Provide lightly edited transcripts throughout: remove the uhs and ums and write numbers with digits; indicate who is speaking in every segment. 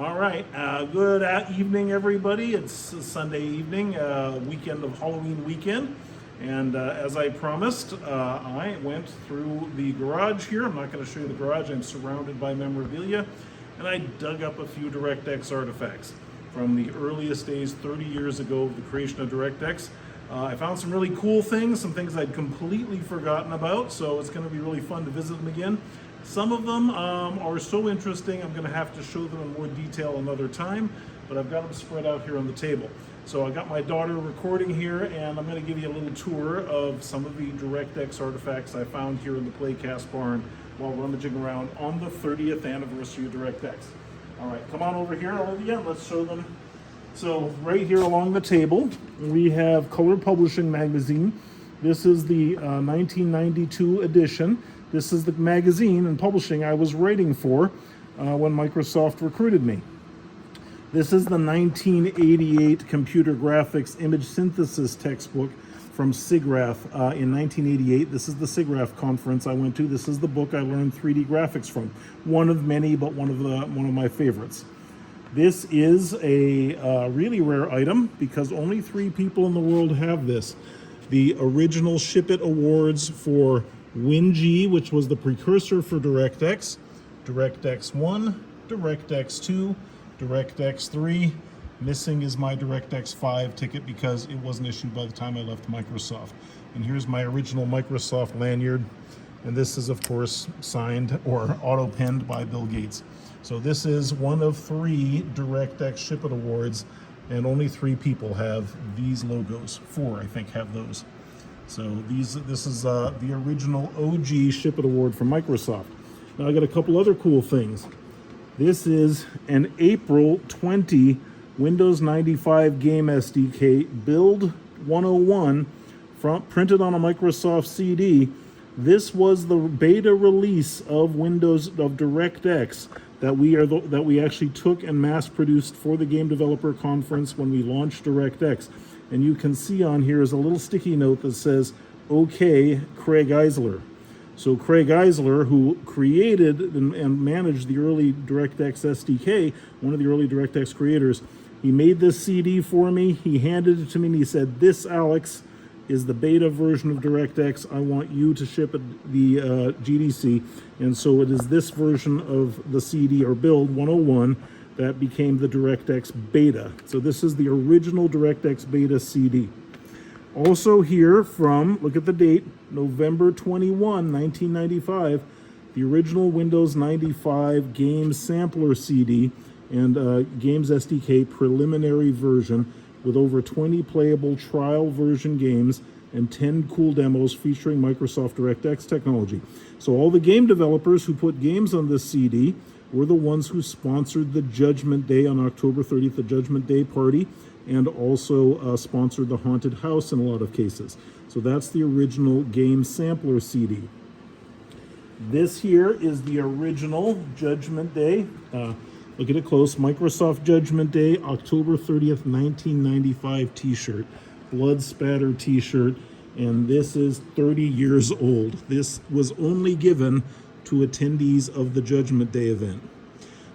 Speaker 1: All right, good evening, everybody. It's a Sunday evening, weekend of Halloween weekend. And as I promised, I went through the garage here. I'm not going to show you the garage. I'm surrounded by memorabilia. And I dug up a few DirectX artifacts from the earliest days, 30 years ago, of the creation of DirectX. I found some really cool things, some things I'd completely forgotten about, so it's going to be really fun to visit them again. Some of them are so interesting, I'm going to have to show them in more detail another time, but I've got them spread out here on the table. So I got my daughter recording here, and I'm going to give you a little tour of some of the DirectX artifacts I found here in the Playcast barn while rummaging around on the 30th anniversary of DirectX. All right, come on over here, Olivia, let's show them. So right here along the table, we have Color Publishing Magazine. This is the 1992 edition. This is the magazine and publishing I was writing for when Microsoft recruited me. This is the 1988 computer graphics image synthesis textbook from SIGGRAPH in 1988. This is the SIGGRAPH conference I went to. This is the book I learned 3D graphics from. One of many, but one of my favorites. This is a really rare item because only 3 people in the world have this. The original Ship It Awards for WinG, which was the precursor for DirectX, DirectX 1, DirectX 2, DirectX 3. Missing is my DirectX 5 ticket because it wasn't issued by the time I left Microsoft. And here's my original Microsoft lanyard. And this is, of course, signed or auto-penned by Bill Gates. So this is one of 3 DirectX Ship It Awards, and only 3 people have these logos. 4, I think, have those. So this is the original OG Ship It Award from Microsoft. Now I got a couple other cool things. This is an April 20 Windows 95 game SDK Build 101 printed on a Microsoft CD. This was the beta release of DirectX that we actually took and mass produced for the Game Developer Conference when we launched DirectX. And you can see on here is a little sticky note that says, "Okay, Craig Eisler." So Craig Eisler, who created and managed the early DirectX SDK, one of the early DirectX creators, he made this CD for me. He handed it to me and he said, "This, Alex, is the beta version of DirectX. I want you to ship it the GDC." And so it is this version of the CD, or Build 101, that became the DirectX Beta. So this is the original DirectX Beta CD. Also here from, look at the date, November 21, 1995, the original Windows 95 Games Sampler CD and Games SDK preliminary version with over 20 playable trial version games and 10 cool demos featuring Microsoft DirectX technology. So all the game developers who put games on this CD were the ones who sponsored the Judgment Day on October 30th, the Judgment Day party, and also sponsored the Haunted House in a lot of cases. So that's the original Game Sampler CD. This here is the original Judgment Day. Look at it close. Microsoft Judgment Day, October 30th, 1995 t-shirt. Blood spatter t-shirt. And this is 30 years old. This was only given to attendees of the Judgment Day event.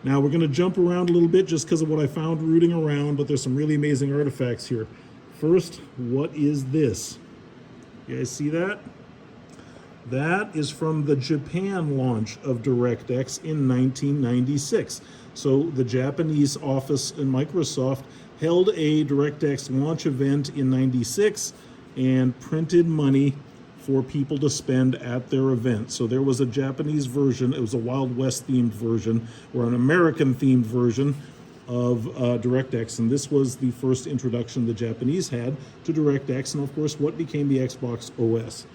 Speaker 1: Now we're going to jump around a little bit just because of what I found rooting around, but there's some really amazing artifacts here. First, what is this? You guys see that? That is from the Japan launch of DirectX in 1996. So the Japanese office in Microsoft held a DirectX launch event in 96 and printed money for people to spend at their event. So there was a Japanese version, it was a Wild West themed version, or an American themed version of DirectX, and this was the first introduction the Japanese had to DirectX, and of course what became the Xbox OS.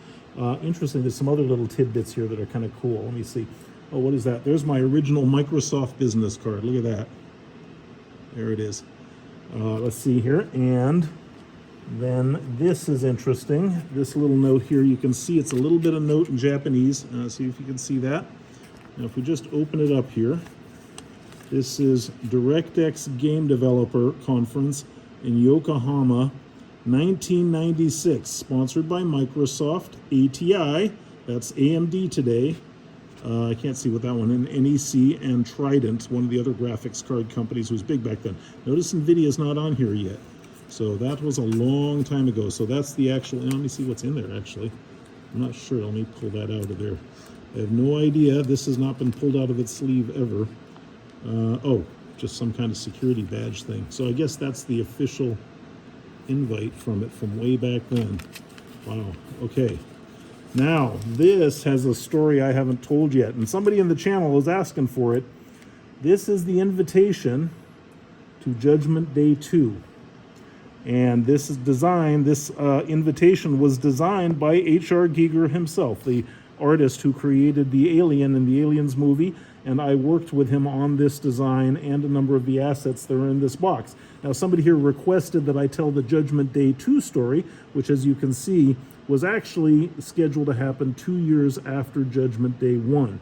Speaker 1: Interesting, there's some other little tidbits here that are kind of cool. Let me see. Oh, what is that? There's my original Microsoft business card. Look at that. There it is. Let's see here, and then this is interesting. This little note here, you can see it's a little bit of note in Japanese. See if you can see that. Now if we just open it up here, this is DirectX Game Developer Conference in Yokohama, 1996, sponsored by Microsoft, ATI, that's AMD today, I can't see what that one, and NEC and Trident, one of the other graphics card companies, was big back then. Notice NVIDIA's not on here yet. So that was a long time ago. So that's the actual, let me see what's in there actually. I'm not sure, let me pull that out of there. I have no idea, this has not been pulled out of its sleeve ever. Oh, just some kind of security badge thing. So I guess that's the official invite from it from way back then. Wow, okay. Now, this has a story I haven't told yet, and somebody in the channel is asking for it. This is the invitation to Judgment Day 2. And this is designed, this invitation was designed by H.R. Giger himself, the artist who created the Alien in the Aliens movie, and I worked with him on this design and a number of the assets that are in this box. Now, somebody here requested that I tell the Judgment Day 2 story, which, as you can see, was actually scheduled to happen 2 years after Judgment Day 1.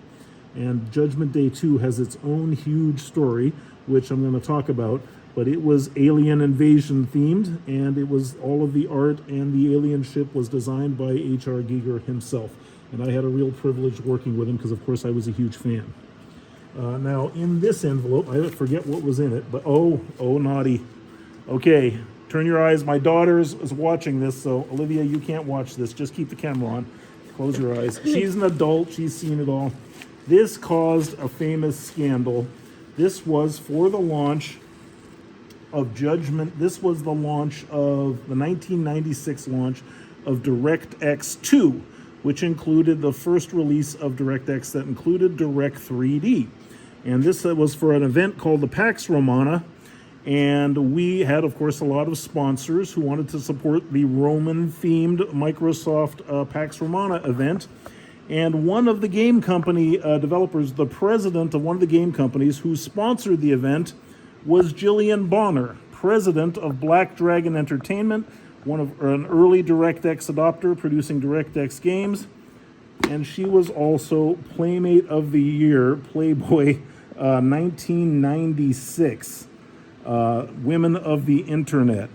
Speaker 1: And Judgment Day 2 has its own huge story, which I'm going to talk about, but it was alien invasion themed, and it was all of the art, and the alien ship was designed by H.R. Giger himself. And I had a real privilege working with him because, of course, I was a huge fan. Now, in this envelope, I forget what was in it, but oh, naughty. Okay, turn your eyes. My daughter is watching this, so Olivia, you can't watch this. Just keep the camera on. Close your eyes. She's an adult. She's seen it all. This caused a famous scandal. This was for the launch of Judgment. This was the launch of the 1996 launch of DirectX 2, which included the first release of DirectX that included Direct 3D. And this was for an event called the Pax Romana. And we had, of course, a lot of sponsors who wanted to support the Roman-themed Microsoft Pax Romana event. And one of the game company developers, the president of one of the game companies who sponsored the event, was Jillian Bonner, president of Black Dragon Entertainment, an early DirectX adopter producing DirectX games. And she was also Playmate of the Year, Playboy 1996. Women of the Internet.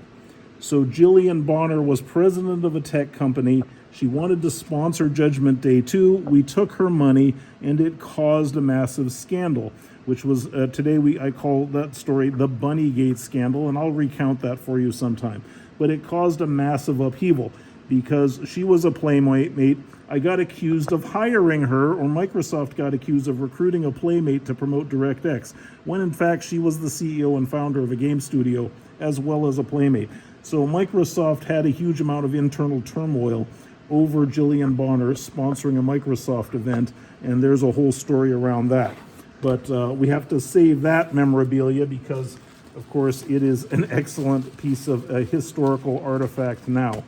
Speaker 1: So Jillian Bonner was president of a tech company. She wanted to sponsor Judgment Day 2. We took her money, and it caused a massive scandal, which was, today I call that story the Bunnygate scandal, and I'll recount that for you sometime. But it caused a massive upheaval because she was a Playmate. I got accused of hiring her, or Microsoft got accused of recruiting a Playmate to promote DirectX, when in fact she was the CEO and founder of a game studio as well as a Playmate. So Microsoft had a huge amount of internal turmoil over Jillian Bonner sponsoring a Microsoft event, and there's a whole story around that. But we have to save that memorabilia because, of course, it is an excellent piece of a historical artifact now.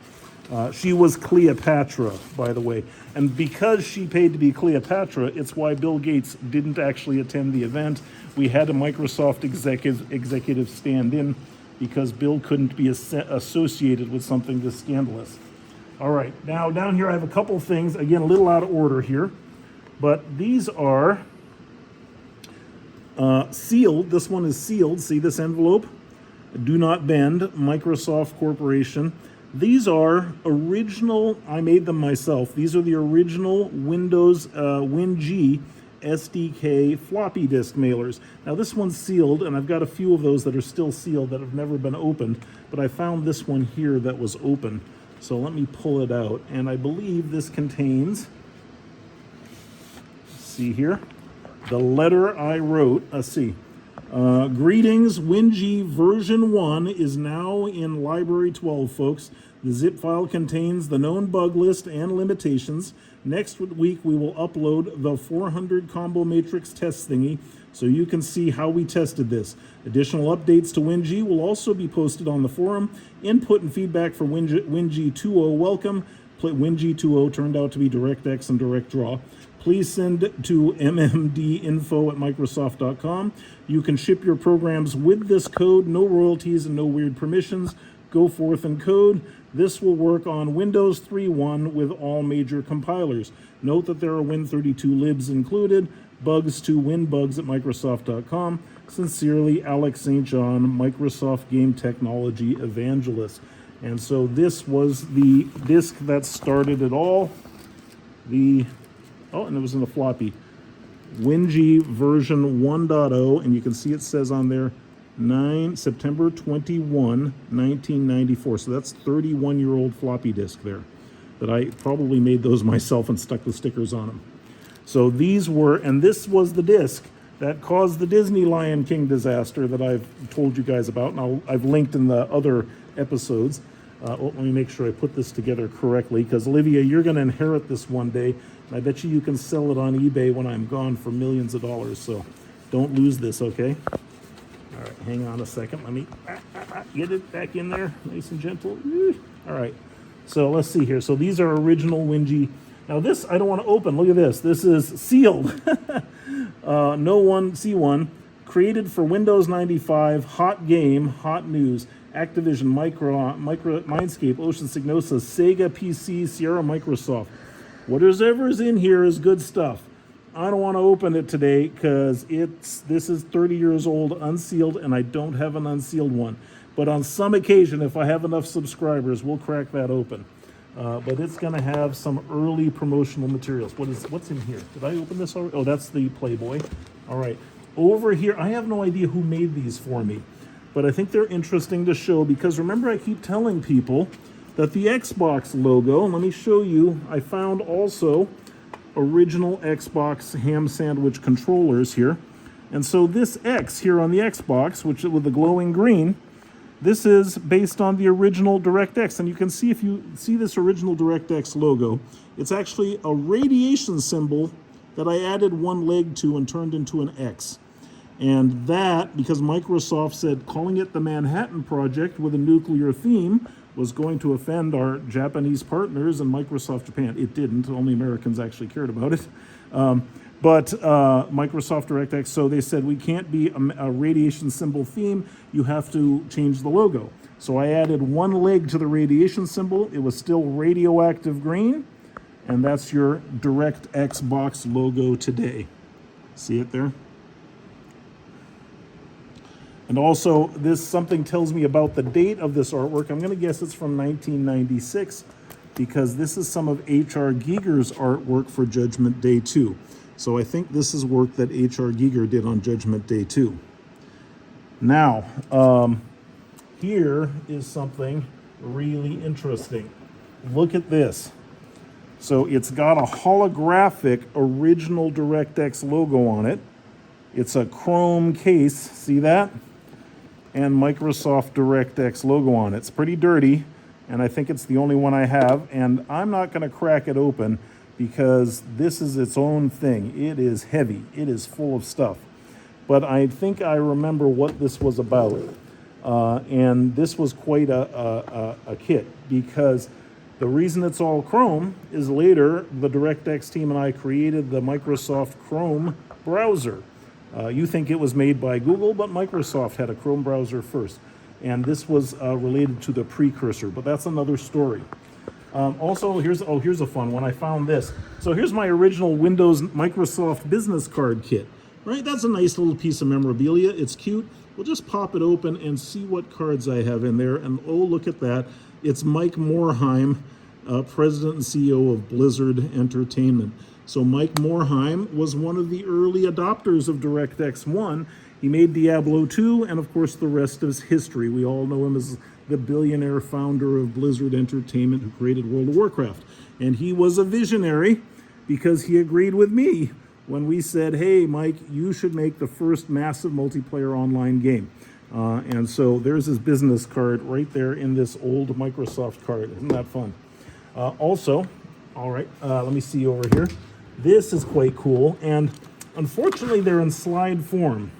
Speaker 1: She was Cleopatra, by the way. And because she paid to be Cleopatra, it's why Bill Gates didn't actually attend the event. We had a Microsoft executive stand in because Bill couldn't be associated with something this scandalous. All right, now down here I have a couple things, again, a little out of order here, but these are sealed. This one is sealed. See this envelope? Do not bend, Microsoft Corporation. These are original, I made them myself. These are the original Windows WinG SDK floppy disk mailers. Now this one's sealed, and I've got a few of those that are still sealed that have never been opened, but I found this one here that was open. So let me pull it out, and I believe this contains, see here, the letter I wrote, greetings, WinG version 1 is now in Library 12, folks. The zip file contains the known bug list and limitations. Next week, we will upload the 400 combo matrix test thingy so you can see how we tested this. Additional updates to WinG will also be posted on the forum. Input and feedback for WinG 2.0 welcome. WinG 2.0 turned out to be DirectX and DirectDraw. Please send to mmdinfo@microsoft.com. You can ship your programs with this code, no royalties and no weird permissions. Go forth and code. This will work on Windows 3.1 with all major compilers. Note that there are Win32 libs included. Bugs to winbugs@microsoft.com. Sincerely, Alex St. John, Microsoft Game Technology Evangelist. And so this was the disk that started it all. And it was in the floppy. Wingy version 1.0, and you can see it says on there September 21, 1994. So that's 31-year-old floppy disk there that I probably made those myself and stuck the stickers on them. So these were, and this was the disc that caused the Disney Lion King disaster that I've told you guys about, and I've linked in the other episodes. Let me make sure I put this together correctly, because Olivia, you're going to inherit this one day, and I bet you can sell it on eBay when I'm gone for millions of dollars, so don't lose this, okay? All right, hang on a second. Let me get it back in there, nice and gentle. All right, so let's see here. So these are original Wingy. Now this, I don't want to open. Look at this. This is sealed. No one, C1, created for Windows 95, hot game, hot news, Activision, Mindscape, Ocean Signosa, Sega PC, Sierra, Microsoft. Whatever is in here is good stuff. I don't want to open it today because this is 30 years old, unsealed, and I don't have an unsealed one. But on some occasion, if I have enough subscribers, we'll crack that open. But it's going to have some early promotional materials. What's in here? Did I open this already? Oh, that's the Playboy. All right. Over here, I have no idea who made these for me, but I think they're interesting to show because remember, I keep telling people that the Xbox logo, let me show you, I found also original Xbox ham sandwich controllers here. And so this X here on the Xbox, which with the glowing green, this is based on the original DirectX, and you can see, if you see this original DirectX logo, it's actually a radiation symbol that I added one leg to and turned into an X. And that, because Microsoft said calling it the Manhattan Project with a nuclear theme was going to offend our Japanese partners and Microsoft Japan. It didn't, only Americans actually cared about it. But Microsoft DirectX, so they said we can't be a radiation symbol theme, you have to change the logo. So I added one leg to the radiation symbol, it was still radioactive green, and that's your DirectX box logo today. See it there? And also, something tells me about the date of this artwork. I'm gonna guess it's from 1996, because this is some of H.R. Giger's artwork for Judgment Day 2. So I think this is work that H.R. Giger did on Judgment Day 2. Now, here is something really interesting. Look at this. So it's got a holographic original DirectX logo on it. It's a chrome case, see that? And Microsoft DirectX logo on it. It's pretty dirty, and I think it's the only one I have, and I'm not going to crack it open because this is its own thing. It is heavy. It is full of stuff. But I think I remember what this was about. And this was quite a kit, because the reason it's all Chrome is later the DirectX team and I created the Microsoft Chrome browser. You think it was made by Google, but Microsoft had a Chrome browser first. And this was related to the precursor, but that's another story. Also, here's a fun one. I found this. So here's my original Windows Microsoft business card kit. Right, that's a nice little piece of memorabilia. It's cute. We'll just pop it open and see what cards I have in there. And oh, look at that. It's Mike Morhaime, President and CEO of Blizzard Entertainment. So Mike Morhaime was one of the early adopters of DirectX 1. He made Diablo 2, and of course the rest is history. We all know him as the billionaire founder of Blizzard Entertainment who created World of Warcraft. And he was a visionary because he agreed with me when we said, hey, Mike, you should make the first massive multiplayer online game. And so there's his business card right there in this old Microsoft card. Isn't that fun? Also, all right, let me see over here. This is quite cool, and unfortunately they're in slide form.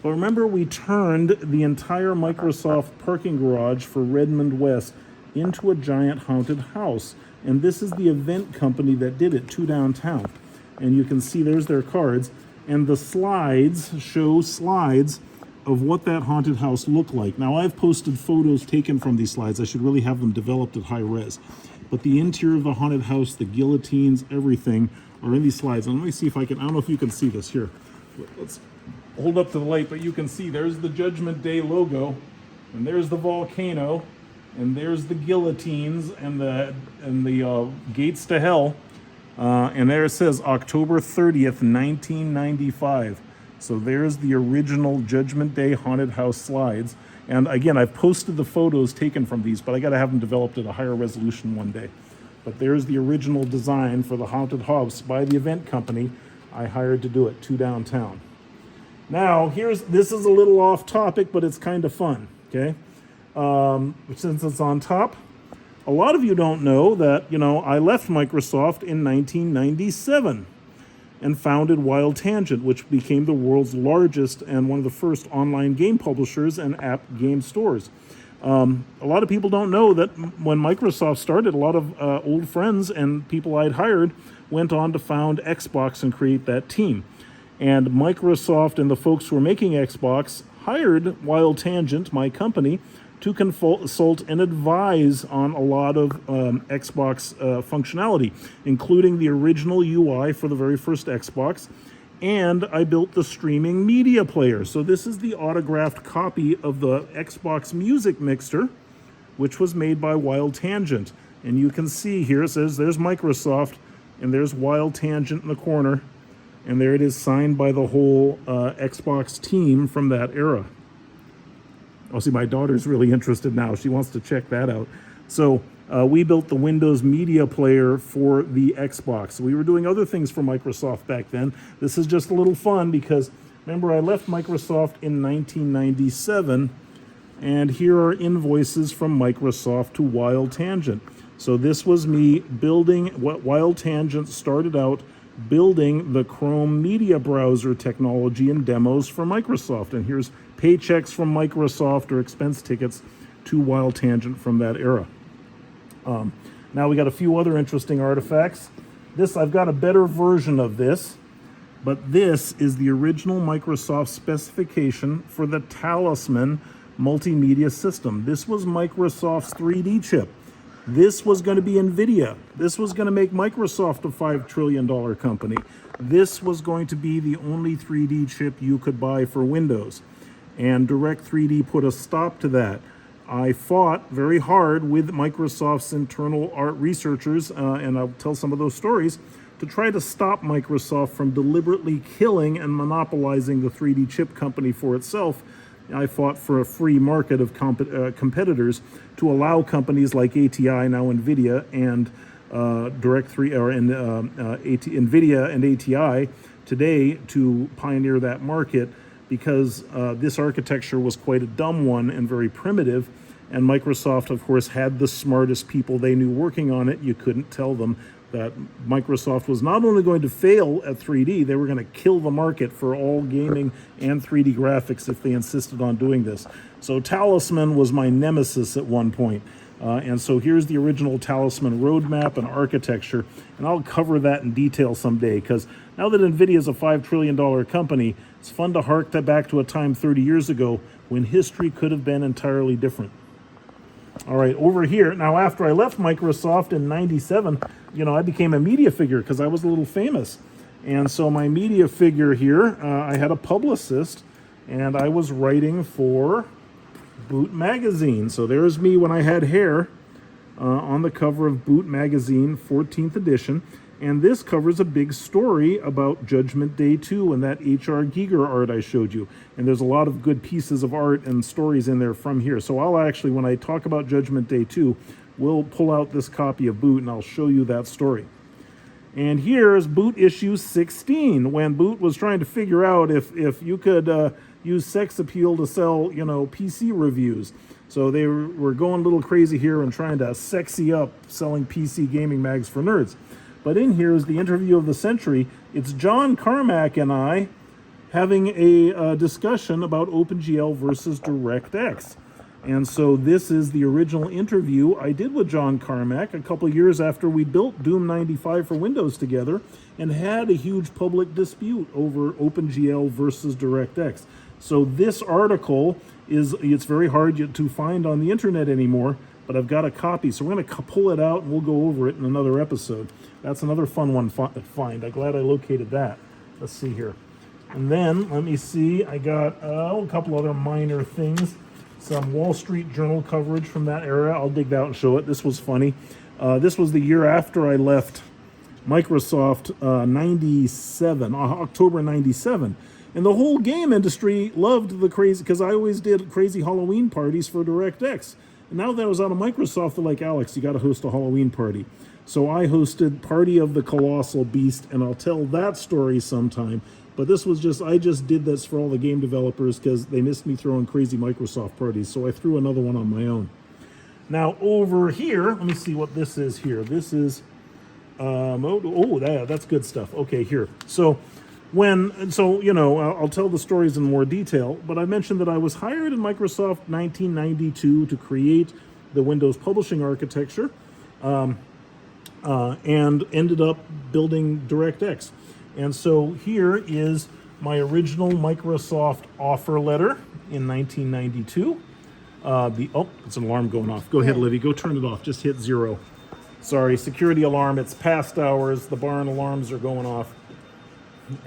Speaker 1: But remember, we turned the entire Microsoft parking garage for Redmond West into a giant haunted house. And this is the event company that did it, 2 Downtown. And you can see there's their cards. And the slides show slides of what that haunted house looked like. Now, I've posted photos taken from these slides. I should really have them developed at high res. But the interior of the haunted house, the guillotines, everything are in these slides. And let me see if I don't know if you can see this. Here, let's hold up to the light, but you can see there's the Judgment Day logo, and there's the volcano, and there's the guillotines and the gates to hell. And there it says October 30th, 1995. So there's the original Judgment Day haunted house slides. And again, I've posted the photos taken from these, but I got to have them developed at a higher resolution one day. But there's the original design for the haunted house by the event company I hired to do it, 2 downtown. Now, this is a little off topic, but it's kind of fun, okay? Since it's on top, a lot of you don't know that, I left Microsoft in 1997 and founded Wild Tangent, which became the world's largest and one of the first online game publishers and app game stores. A lot of people don't know that when Microsoft started, a lot of old friends and people I'd hired went on to found Xbox and create that team. And Microsoft and the folks who were making Xbox hired Wild Tangent, my company, to consult and advise on a lot of Xbox functionality, including the original UI for the very first Xbox. And I built the streaming media player. So this is the autographed copy of the Xbox Music Mixer, which was made by Wild Tangent. And you can see here, it says there's Microsoft, and there's Wild Tangent in the corner. And there it is, signed by the whole Xbox team from that era. Oh, see, my daughter's really interested now. She wants to check that out. So we built the Windows Media Player for the Xbox. We were doing other things for Microsoft back then. This is just a little fun because, remember, I left Microsoft in 1997, and here are invoices from Microsoft to Wild Tangent. So this was me building what Wild Tangent started out building the Chrome media browser technology and demos for Microsoft. And here's paychecks from Microsoft or expense tickets to Wild Tangent from that era. Now we got a few other interesting artifacts. I've got a better version of this, but this is the original Microsoft specification for the Talisman multimedia system. This was Microsoft's 3D chip. This was going to be NVIDIA. This was going to make Microsoft a $5 trillion company. This was going to be the only 3D chip you could buy for Windows. And Direct3D put a stop to that. I fought very hard with Microsoft's internal art researchers, and I'll tell some of those stories, to try to stop Microsoft from deliberately killing and monopolizing the 3D chip company for itself. I fought for a free market of competitors to allow companies like ATI, now NVIDIA, and NVIDIA and ATI today to pioneer that market, because this architecture was quite a dumb one and very primitive. And Microsoft, of course, had the smartest people they knew working on it. You couldn't tell them that Microsoft was not only going to fail at 3D, they were going to kill the market for all gaming and 3D graphics if they insisted on doing this. So Talisman was my nemesis at one point. And so here's the original Talisman roadmap and architecture, and I'll cover that in detail someday, because now that NVIDIA is a $5 trillion company, it's fun to hark back to a time 30 years ago when history could have been entirely different. All right, over here, now after I left Microsoft in 97, I became a media figure because I was a little famous. And so my media figure here, I had a publicist, and I was writing for Boot Magazine. So there's me when I had hair on the cover of Boot Magazine, 14th edition. And this covers a big story about Judgment Day 2 and that H.R. Giger art I showed you. And there's a lot of good pieces of art and stories in there from here. So I'll actually, when I talk about Judgment Day 2, we'll pull out this copy of Boot and I'll show you that story. And here is Boot issue 16, when Boot was trying to figure out if you could use sex appeal to sell, PC reviews. So they were going a little crazy here and trying to sexy up selling PC gaming mags for nerds. But in here is the interview of the century. It's John Carmack and I having a discussion about OpenGL versus DirectX. And so this is the original interview I did with John Carmack a couple years after we built Doom 95 for Windows together and had a huge public dispute over OpenGL versus DirectX. So this article it's very hard to find on the internet anymore, but I've got a copy. So we're going to pull it out and we'll go over it in another episode. That's another fun one to find. I'm glad I located that. Let's see here. And then, let me see, I got a couple other minor things. Some Wall Street Journal coverage from that era. I'll dig that out and show it. This was funny. This was the year after I left Microsoft 97, October 97. And the whole game industry loved the crazy, because I always did crazy Halloween parties for DirectX. And now that I was out of Microsoft, they're like, Alex, you got to host a Halloween party. So I hosted Party of the Colossal Beast, and I'll tell that story sometime. But this was just, I just did this for all the game developers because they missed me throwing crazy Microsoft parties. So I threw another one on my own. Now over here, let me see what this is here. This is, that's good stuff. Okay, here. So I'll tell the stories in more detail, but I mentioned that I was hired in Microsoft 1992 to create the Windows publishing architecture, and ended up building DirectX. And so here is my original Microsoft offer letter in 1992. It's an alarm going off. Go ahead, Olivia, go turn it off. Just hit 0. Sorry, security alarm. It's past hours. The barn alarms are going off.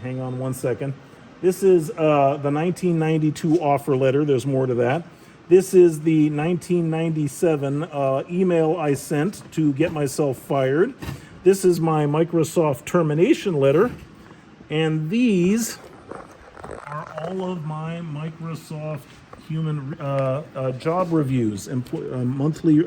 Speaker 1: Hang on one second. This is the 1992 offer letter. There's more to that. This is the 1997 email I sent to get myself fired. This is my Microsoft termination letter. And these are all of my Microsoft human job reviews, monthly,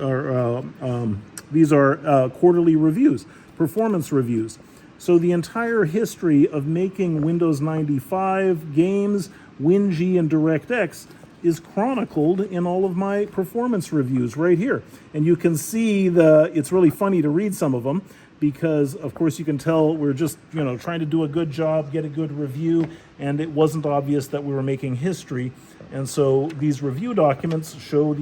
Speaker 1: these are quarterly reviews, performance reviews. So the entire history of making Windows 95 games, WinG, and DirectX is chronicled in all of my performance reviews right here. And you can see it's really funny to read some of them because, of course, you can tell we're just, trying to do a good job, get a good review, and it wasn't obvious that we were making history. And so these review documents show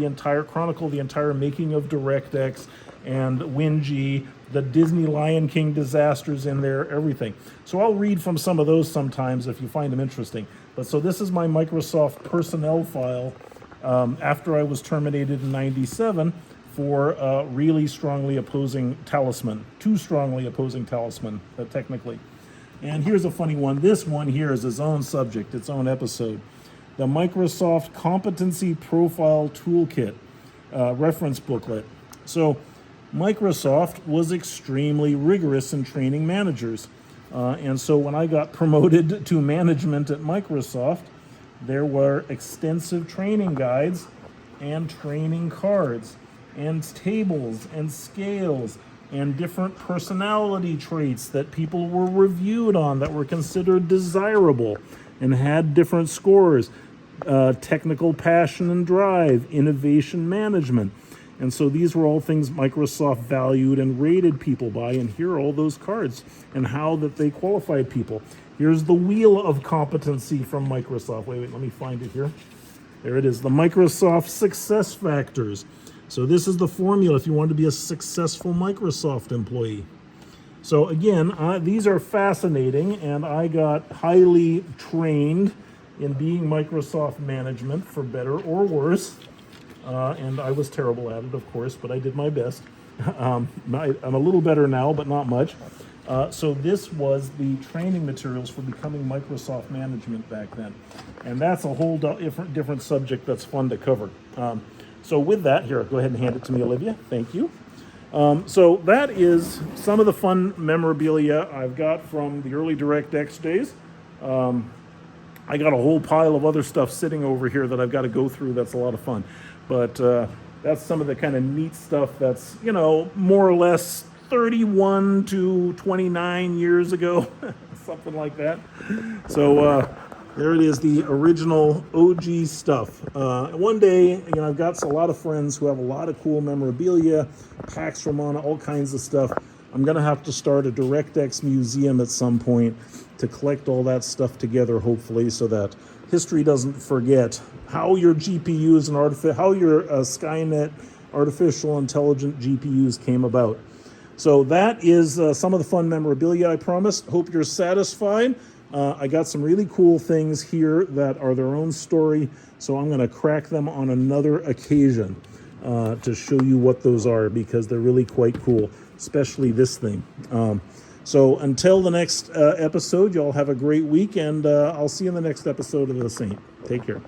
Speaker 1: chronicle the entire making of DirectX and WinG, the Disney Lion King disasters in there, everything. So I'll read from some of those sometimes if you find them interesting. But so this is my Microsoft personnel file after I was terminated in 97 for really strongly opposing Talisman, too strongly opposing Talisman, technically. And here's a funny one. This one here is its own subject, its own episode. The Microsoft Competency Profile Toolkit reference booklet. So Microsoft was extremely rigorous in training managers. And so when I got promoted to management at Microsoft, there were extensive training guides and training cards and tables and scales and different personality traits that people were reviewed on that were considered desirable and had different scores, technical passion and drive, innovation management. And so these were all things Microsoft valued and rated people by, and here are all those cards and how that they qualified people. Here's the wheel of competency from Microsoft. Wait, let me find it here. There it is, the Microsoft Success Factors. So this is the formula if you want to be a successful Microsoft employee. So again, these are fascinating, and I got highly trained in being Microsoft management, for better or worse. And I was terrible at it, of course, but I did my best. I'm a little better now, but not much. So this was the training materials for becoming Microsoft management back then. And that's a whole different subject that's fun to cover. So with that, here, go ahead and hand it to me, Olivia. Thank you. So that is some of the fun memorabilia I've got from the early DirectX days. I got a whole pile of other stuff sitting over here that I've got to go through. That's a lot of fun. But that's some of the kind of neat stuff that's, more or less 31 to 29 years ago, something like that. So there it is, the original OG stuff. One day, I've got a lot of friends who have a lot of cool memorabilia, Pax Romana, all kinds of stuff. I'm going to have to start a DirectX museum at some point to collect all that stuff together, hopefully, so that history doesn't forget how your GPUs and how your Skynet artificial intelligent GPUs came about. So that is some of the fun memorabilia I promised. Hope you're satisfied. I got some really cool things here that are their own story, so I'm going to crack them on another occasion to show you what those are, because they're really quite cool, especially this thing. So until the next episode, y'all have a great week, and I'll see you in the next episode of The Saint. Take care.